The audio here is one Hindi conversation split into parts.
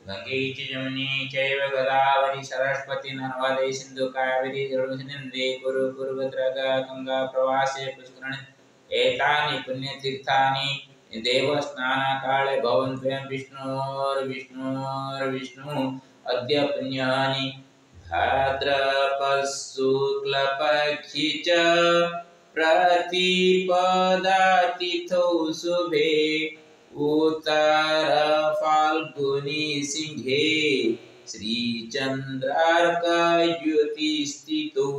गंगे च यमुने चैव गोदावरी सरस्वती नर्मदे सिन्धु कावेरी जलेस्मिन्नदे कुरु पूर्वत्रगा गंगा प्रवासे पुष्करिणि एतानि पुण्यतीर्थानि देवस्नानकाले भवन्त्यं विष्णुर्विष्णुः अद्य पुण्यानि भाद्रपदशुक्लपक्षे च प्रतिपदातिथौ शुभे उत्तरफाल्गुनी सिंहे श्रीचन्द्रार्कद्युतिस्थितौ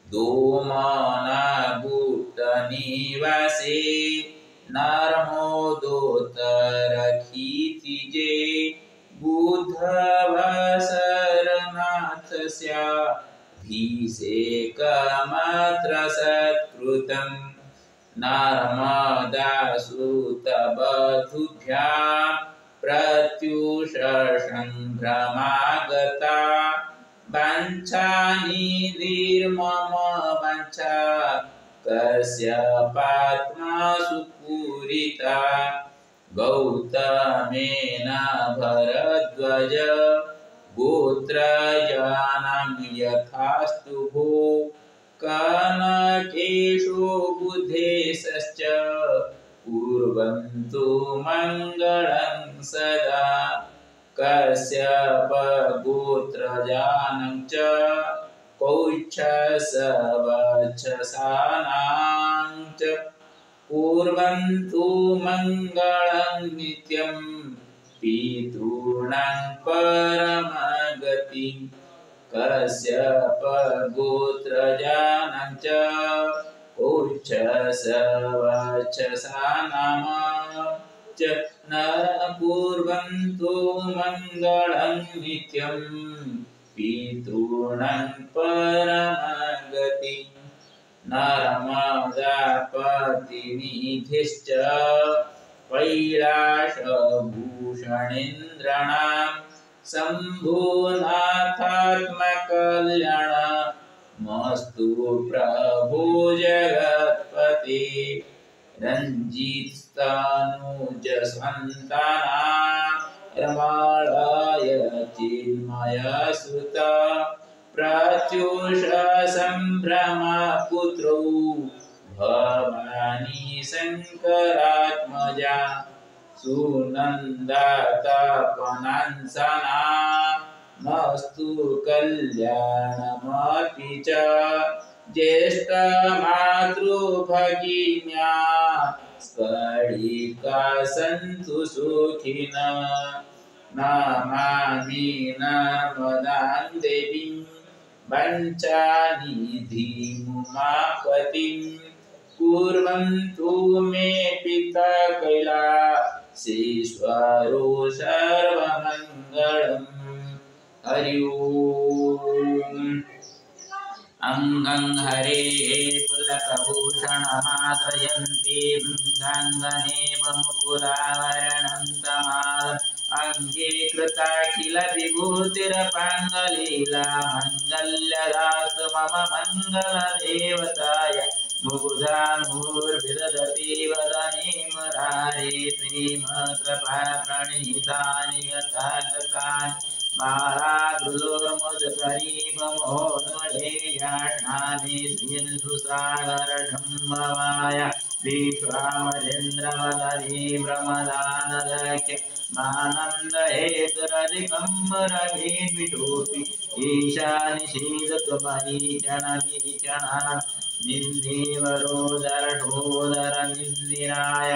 दोमनागुप्तनिवासे नर्मदोत्तरक्षितिजे बुधवासरनाथस्याभिषेकमत्र सत्कृतम् नर्मदासुतवधूभ्यां प्रत्युष संभ्रमागता वाञ्छानिधिर्मम वाञ्छा कश्यपात्मा सुपूरिता गौतमेन भरद्वाज गोत्रजानं यथास्तु भो कनकेषु बुधेशश्च कुर्वन्तु मङ्गलं सदा कश्यपगोत्रजानं च पौच्छसवच्छसानां च कुर्वन्तु मङ्गलं नित्यं पितॄणां परमगतिम् कश्यपगोत्रजानं च उच्छसवच्छसानां च नरः कुर्वन्तु मङ्गलं नित्यं पितॄणां परमगतिम् नर्मदापतिनिधिश्च कैलासभूषणेन्द्राणां शम्भुनाथात्मकल्याणमस्तु प्रभो जगत्पते रञ्जितस्तनूजसन्ताना रमालय चिन्मयसुता प्रत्युष सम्भ्रमपुत्रौ भवानी शङ्करात्मजा सुनन्दातपनांसना मस्तु कल्याणमपि च ज्येष्ठमातृभगिन्या स्फटिका सन्तु सुखिनः नमामि नर्मदां देवीं वञ्चानिधिमुमापतिं कुर्वन्तु मे पिता कैलासेश्वरो सर्वमङ्गलम् हरि ओम् अंगं हरे पुलकभूषणमाश्रयन्ति भृङ्गाङ्गनेव मुकुलावरणं तमाल अंगे कृताखिलविभूतिरपाङ्गलीला मङ्गल्यदातु मम मङ्गलदेवताय मुकुधामुर्विदधति वदने मुरारे प्रेमकृपाप्रणीतानि गतागतानि मालागृलोर्मुदकरीबमोदे याष्णानि सिन्धुसागरसम्भवाय विश्वामरेन्द्रवदने ब्रह्मदानदक्ष मानन्दहेतुरधिकं रविर्विटोऽपि ईशानि शीदतु महीचनवीचना निन्देवरोदरशोदर निन्दिराय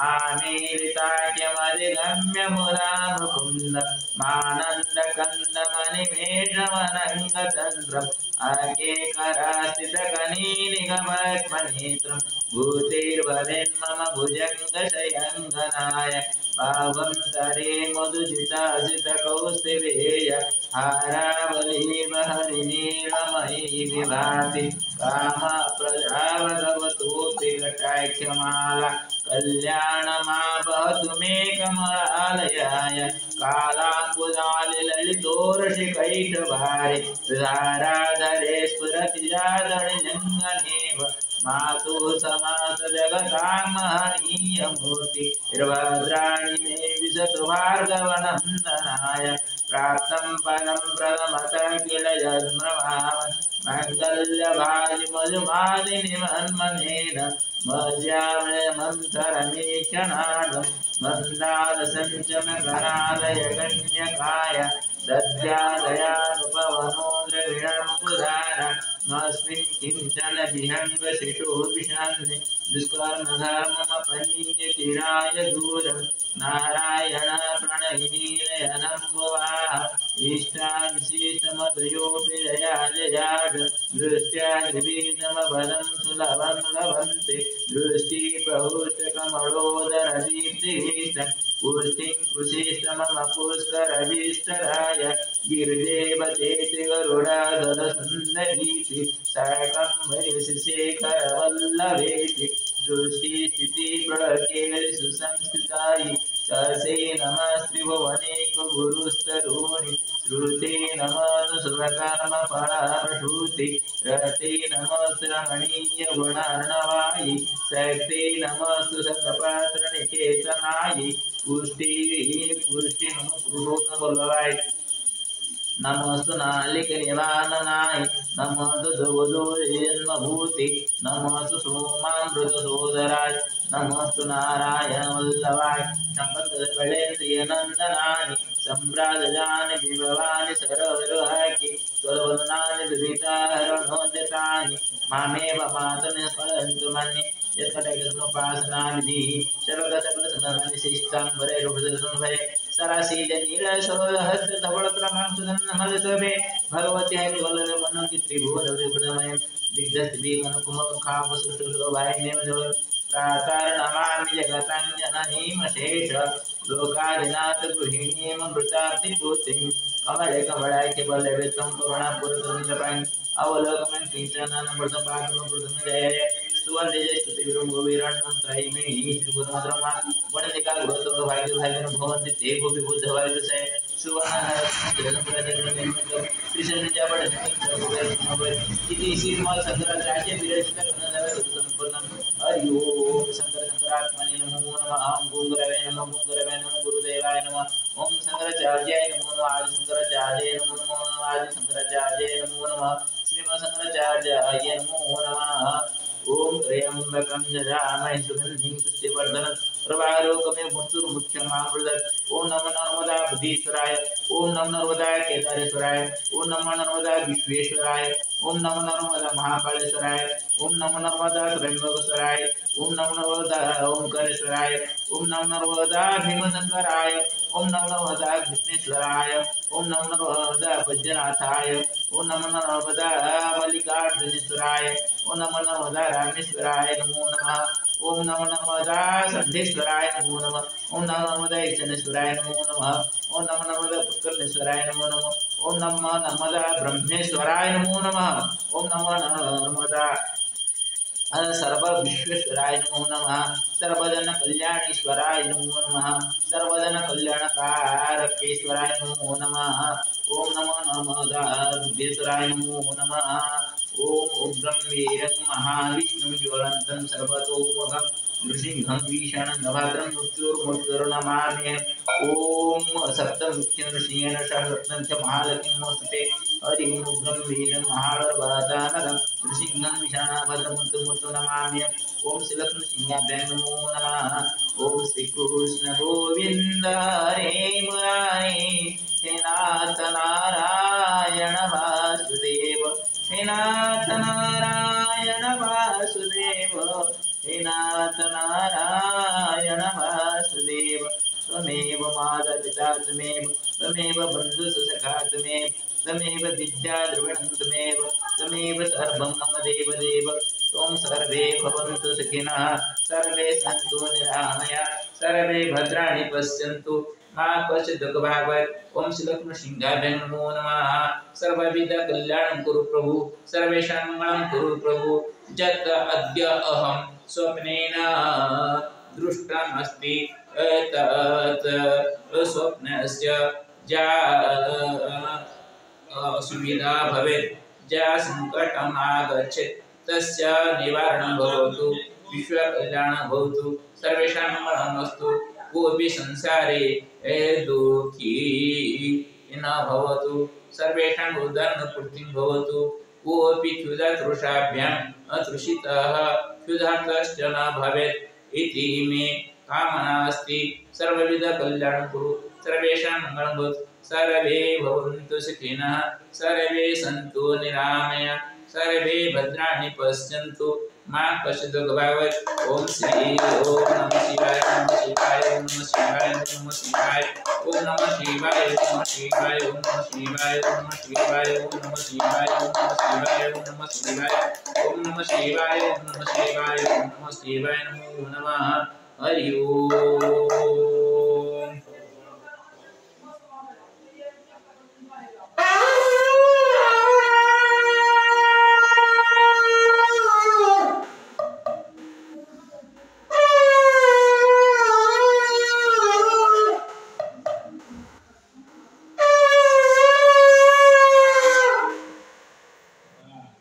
आमीलिताख्यमधिगम्य मुदा मुकुन्द मानन्दकन्दमनिमेषमनङ्गतन्त्रम् अकेकरास्थितकनीनिगमत्मनेत्रम् भूतिर्वदेन्मम भुजङ्गशयङ्गनाय भावं तरे मधुजिताजितकौस्तिवेय हारावलीवहरिनीलमयी विभाति कामप्रजावधवतोऽपि कटाख्यमाला कल्याणमावहतु मे कमलालयाय कालाम्बुजालिललितोरसिकैटभारे धाराधरे स्फुरति जातनिजङ्गनेव मातु समास जगतां महनीयमूर्ति निर्भद्राणि मे विशतु भार्गवनन्दनाय प्राप्तं पदं प्रथमतः किल यद्ब्रह्मावन् माङ्गल्यभाजिमधुमादिनिमन्मनेन मज्जामन्थरमीक्षणादं मन्दालसञ्चमकरालयगण्यकाय दद्यादयानुपवनो द्रविणम्बुधार नस्मिन् किञ्चन विहङ्गशिशुभिषान्ति दुष्कर्मधर्ममपनीयचिराय दूरं नारायण प्रणयिनीनयनम्बुवाः इष्टानिशिष्टमतयोऽपि जयाजयाड दृष्ट्या द्विविधमपदं सुलभं लभन्ते दृष्टिप्रहुष्टकमलोदरदीप्तिभीष्टं पुष्टिं कृषिष्टममपुष्करभीष्टराय गिरिदेवतेति गरुडाधरसुन्दरीति शाकम्भरिशेखरवल्लभेति दृष्टिस्थितिप्रकेलि सुसंस्कृतायि तस्यै नमः त्रिभुवनेकगुरुस्तरूणि श्रुते नमोऽनुसुरकर्मफलप्रसूति रते नमोऽस्तु रमणीयगुणार्णवायि शक्ते नमोऽस्तु सकपात्रनिकेतनायि पुष्टि पुरुषोत्तमवल्लभाय नमोस्तु नालिकनिवारणाय नमोस्तु दुर्गदोजन्मभूति नमोस्तु सोमामृतसोदराय नमोस्तु नारायणवल्लभाय सम्पत्कलेन्द्रियनन्दनानि सम्भ्राजजानि विभवानि सर्वरुहाकि सर्वदनानि दुरिताहरणोद्यतानि मामेव मातुनिष्फलन्तु मन्ये यत्कटकसमुपासनाविधिः सर्वगतकलसुन्दरनिशिष्टाम्बरैरुहृदसुन्भये सरासीजनीलशोलहस्तधवलप्रमां सुगन्धमलशोभे भगवती हरिवल्लभवनं त्रिभुवनविप्रदमयं दिग्धस्थितिघनकुमखावसुशोभायमेव प्रातर्नमामि जगतां जननीमशेष लोकादिनाथ गृहिणीममृताब्धिपूर्तिं कमले कमलाख्यवल्लभे त्वं करुणापूर्णतरनिरपाणि अवलोकनं किञ्चनानमृतपाठमृतं जय सुवर्णजयस्तुतिविरं त्रयीमेहि त्रिभुवनद्रमा वणनिका गृहतो भाग्यभागिनो भवन्ति ते गोपि बुद्धभाग्यसे सुवर्णहरस्मृतिरसंप्रदायनिर्मितं त्रिशरणिजापडनिर्मितं इति श्रीमद्शङ्कराचार्य विरचितकर्णधारसम्पूर्णं हरि ओं शङ्कर शङ्करात्मने नमो नमः ॐ गुरुगुरवे नमः गुरुदेवाय नमः ॐ शङ्कराचार्याय नमो नमः आदिशङ्कराचार्याय नमो नमः आदिशङ्कराचार्याय नमो नमः श्रीमद्शङ्कराचार्याय नमो नमः ओम त्र्यंबकं यजामहे सुगन्धिं पुष्टिवर्धनं प्रवारोकमे मृत्युर्मुख्यमामृतम् ओम नमो नर्मदा बुद्धीश्वराय ओम नमो नर्मदा केदारेश्वराय ओम नमो नर्मदा विश्वेश्वराय ओम नमो नर्मदा महाकालेश्वराय ओम नमो नर्मदा त्र्यंबकेश्वराय ओम नमो नर्मदा ओंकारेश्वराय ओम नमो नर्मदा भीमशंकराय ओम नमो नर्मदा कृष्णेश्वराय ओम नमो नर्मदा वैद्यनाथाय ओम नमो नर्मदा मल्लिकार्जुनेश्वराय ओम नमो नर्मदा रामेश्वराय नमो नमः ओम नमो नर्मदा सिद्धेश्वराय नमो नमः ओम नमो नर्मदा ईशानेश्वराय नमो नमः ओम नमो नर्मदा पुष्करणेश्वराय नमो नमः ओम नमो नर्मदा ब्रह्मेश्वराय नमो नमः ओम नमो नर्मदा सर्व विश्वेश्वराय नमो नमः सर्वजन कल्याणेश्वराय नमो नमः सर्वजन कल्याणकारकेश्वराय नमो नमः ओम नमो नर्मदा बुद्धेश्वराय नमो नमः ओम उग्रं वीरं महाविष्णुं ज्वलन्तं सर्वतोमुखं नृसिंहं भीषणं नभद्रं मृत्युर्नमामि ओम सप्तमुख्यं नृसिंहेन सह रत्नं च महालक्ष्मीं नमोस्तुते हरि उग्रं वीरं महाबलवदानकं नृसिंहं भीषणभद्रं मृत्युर्मृत्युं नमामि ओम श्रीलक्ष्मीसिंहाभ्यां नमो नमः ओम श्रीकृष्ण गोविंद हरे मुरारे हे नाथ नारायण वासुदेव हे नाथ नारायण वासुदेव हे नाथ नारायण वासुदेव त्वमेव माता पिता त्वमेव बन्धुसखा त्वमेव विद्या द्रविणं त्वमेव सर्वं मम देवदेव ओम सर्वे भवन्तु सुखिनः सर्वे सन्तु निरामया सर्वे भद्राणि पश्यन्तु मा कश्चित् दुःखभाग् भवेत् ओम श्रीलक्ष्मीसिंहाभ्यां नमो नमः सर्वविध कल्याणं कुरु प्रभु सर्वेषां मङ्गलं कुरु प्रभु यत् अद्य अहं स्वप्नेन दृष्टमस्ति तत् स्वप्नस्य या असुविधा भवेत् या सङ्कटम् आगच्छेत् तस्य निवारणं भवतु विश्वकल्याणं भवतु सर्वेषां मंगलमस्तु कोऽपि संसारे दुःखी न भवतु सर्वेषाम् उदरपूर्तिं भवतु कोऽपि क्षुधातृषाभ्याम् अतृषितः क्षुधार्तश्च न भवेत् इति मे कामना अस्ति सर्वविधकल्याणं कुरु सर्वेषां मंगलं भवतु सर्वे भवन्तु सुखिनः सर्वे सन्तु निरामया सर्वे भद्राणि पश्यन्तु मा कश्चित् दुःखं भवेत् ओम श्री ओम नमः शिवाय ओम नमः शिवाय ओम नमः शिवाय ओम नमः शिवाय ओम नमः शिवाय ओम नमः शिवाय ओम नमः शिवाय ओम नमः शिवाय ओम नमः शिवाय ओम नमः शिवाय ओम नमः शिवाय ओम नमः शिवाय ओम नमः शिवाय ओम नमः शिवाय नमो नमः हरि ओम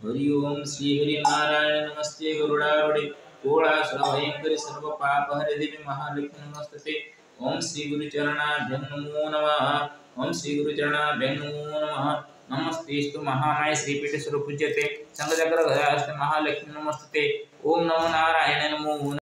हरि ओम श्री हरि नारायण नमस्ते गरुड़ारूढ़े कोलासुर भयंकरी सर्व पाप हरे देवी महालक्ष्मी नमस्ते ओम श्री गुरुचरणाभ्यं नमो नमः ओम श्री गुरुचरणाभ्यं नमो नमः नमस्तेस्तु महामाय श्रीपीठेश्वर पूज्यते संगचक्र गदाहस्ते महालक्ष्मी नमस्ते ओम नमो नारायण नमो